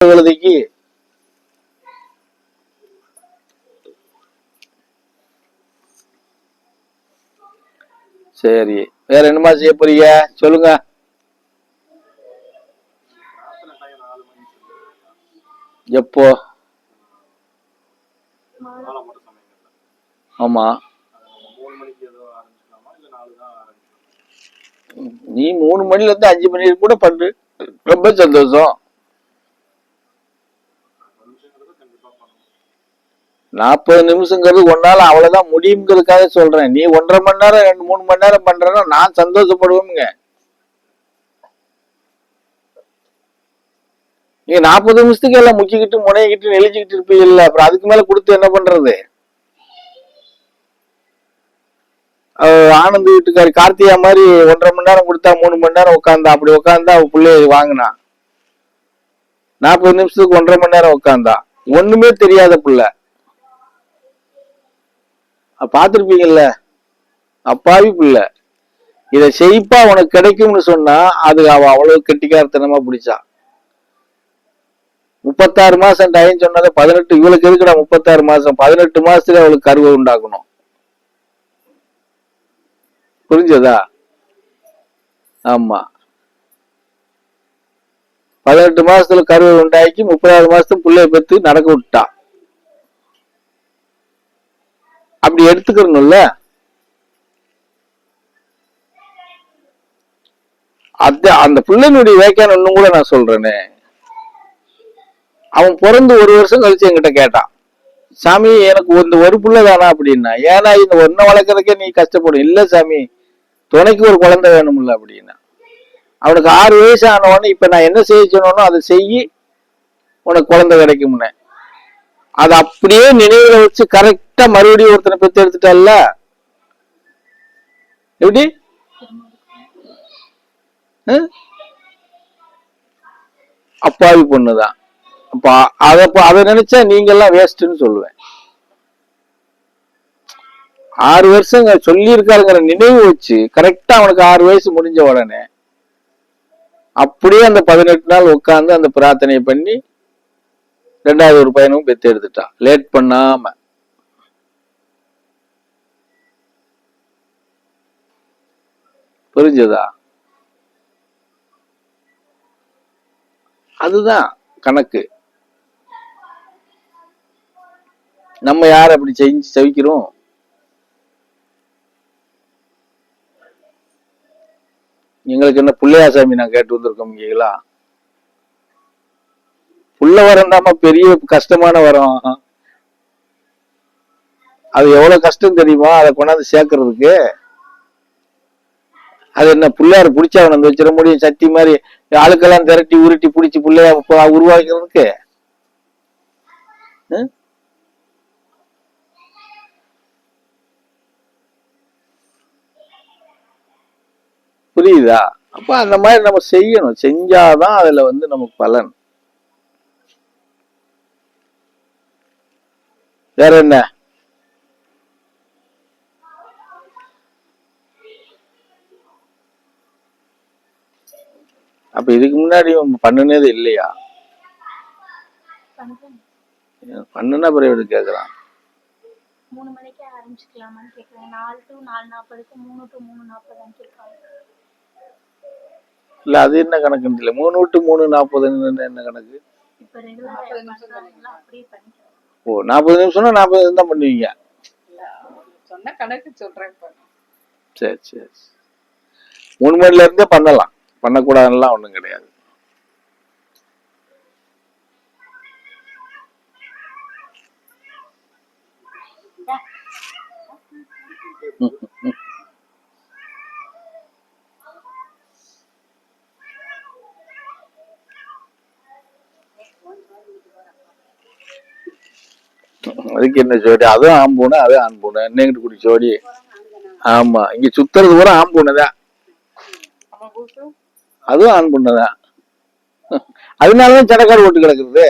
கழுதைக்கு. சரி, வேற என்னமா செய்ய போறீங்க சொல்லுங்க. எப்போ? ஆமா, நீ 3 மணில இருந்து 5 மணி கூட பண்ணு, ரொம்ப சந்தோஷம். 40 நிமிஷங்கிறது ஒன்னால அவ்வளவுதான் முடியுங்கிறதுக்காக சொல்றேன். நீ 1.5 மணி நேரம் 2-3 மணி நேரம் பண்றேன்னா நான் சந்தோஷப்படுவேங்க. நீங்க 40 நிமிஷத்துக்கு எல்லாம் முக்கிக்கிட்டு முனைகிட்டு நெளிச்சுக்கிட்டு இருப்பீங்கல்ல, அப்புறம் அதுக்கு மேல கொடுத்து என்ன பண்றது? ஆனந்த் வீட்டுக்காரி கார்த்திகா மாதிரி 1.5 மணி நேரம் கொடுத்தா 3 மணி நேரம் உட்காந்தா, அப்படி உட்காந்தா அவ பிள்ளைய வாங்கினா. 40 நிமிஷத்துக்கு 1.5 மணி நேரம் உட்காந்தா, ஒண்ணுமே தெரியாத பிள்ளை. பாத்துருப்பீங்கல்ல, அப்பாவி பிள்ளை. இதை செய்ப்பா உனக்கு கிடைக்கும்னு சொன்னா அது அவ அவ்வளவு கெட்டிக்காரத்தனமா பிடிச்சா. 36 மாசம் டைம் சொன்னதை 18, இவளுக்கு எதுக்குடா 36 மாசம்? 18 மாசத்துல அவளுக்கு கருவை உண்டாக்கணும். புரிஞ்சதா? ஆமா, 18 மாசத்துல கருவை உண்டாக்கி 30வது மாசத்துல பிள்ளைய பெற்று நடக்க விட்டா. அப்படி எடுத்துக்கணும்ல. அந்த பிள்ளைனுடைய வேக்கான இன்னும் கூட நான் சொல்றேனே, அவன் பிறந்து 1 வருஷம் கழிச்சு என்கிட்ட கேட்டான், சாமி எனக்கு இந்த ஒரு புள்ள தானா அப்படின்னா. ஏன்னா இந்த ஒன்ன வளர்க்கறதுக்கே நீ கஷ்டப்படும். இல்ல சாமி, துணைக்கு ஒரு குழந்தை வேணும்ல அப்படின்னா. அவனுக்கு 6 வயசு ஆனவொடனே இப்ப நான் என்ன செய்ய சொன்னோம் அதை செய்யி, உனக்கு குழந்தை கிடைக்கும்னு. அதை அப்படியே நினைவுல வச்சு கரெக்டா மறுபடியும் ஒருத்தனை பெற்று எடுத்துட்டால. எப்படி? அப்பாவி பொண்ணுதான். அதை நினைச்சா நீங்க எல்லாம் வேஸ்ட்னு சொல்லுவேன். 6 வருஷம் சொல்லி இருக்காருங்கிற நினைவு வச்சு கரெக்டா அவனுக்கு 6 வயசு முடிஞ்ச உடனே அப்படியே அந்த 18 நாள் உட்கார்ந்து அந்த பிரார்த்தனையை பண்ணி 2வது ஒரு பையனும் பெத்து எடுத்துட்டான், லேட் பண்ணாம. புரிஞ்சதா? அதுதான் கணக்கு. நம்ம யார் அப்படி செஞ்சு செவிக்கிறோம்? எங்களுக்கு என்ன பிள்ளையாசாமி நான் கேட்டு வந்திருக்கோம்ங்களா? புள்ள வரம் தாமா பெரிய கஷ்டமான வரம். அது எவ்வளவு கஷ்டம் தெரியுமா அதை கொண்டாந்து சேர்க்கறதுக்கு? அது என்ன பிள்ளையாரு பிடிச்சா அவனை வச்சிட முடியும்? சட்டி மாதிரி ஆளுக்கெல்லாம் திரட்டி உருட்டி பிடிச்சி பிள்ளைய உருவாக்குறதுக்கு? புரியுதா? அப்ப அந்த மாதிரி நம்ம செய்யணும். செஞ்சாதான் அதுல நமக்கு பலன். வேற என்ன? அப்ப இதுக்கு முன்னாடி பண்ணுனது இல்லையா? பண்ணுனா பிறகு எடுத்து கேக்குறான். 3 மணிக்கு ஆரம்பிச்சுக்கலாமான்னு கேக்குறேன். 4 to 4:40க்கு 3 to 3:40 கேட்காங்க. இல்ல அது என்ன கணக்குன்னு தெரியல. 3 to 3:40 என்ன கணக்கு? இப்ப ரெகுலரா அப்படியே பண்ணிக்கலாம். ஓ, 40 நிமிஷம்னா 40 நிமிஷம் தான் பண்ணுவீங்க. சொன்ன கணக்கு சொல்றேன். சரி சரி, 3 மணில இருந்தே பண்ணலாம், பண்ணக்கூடாதுலாம் ஒண்ணும் கிடையாது. அதுக்கு என்ன ஜோடி? அதுவும் ஆம்பூனை, அதுவும் ஆண்பூனை. என்னங்கிட்டு குடி ஜோடி? ஆமா, இங்க சுத்துறது கூட ஆம்பூனைதான், அதுவும் ஆண்பூனைதான். அதனாலதான் சடக்காடு ஓட்டு கிடக்குறது.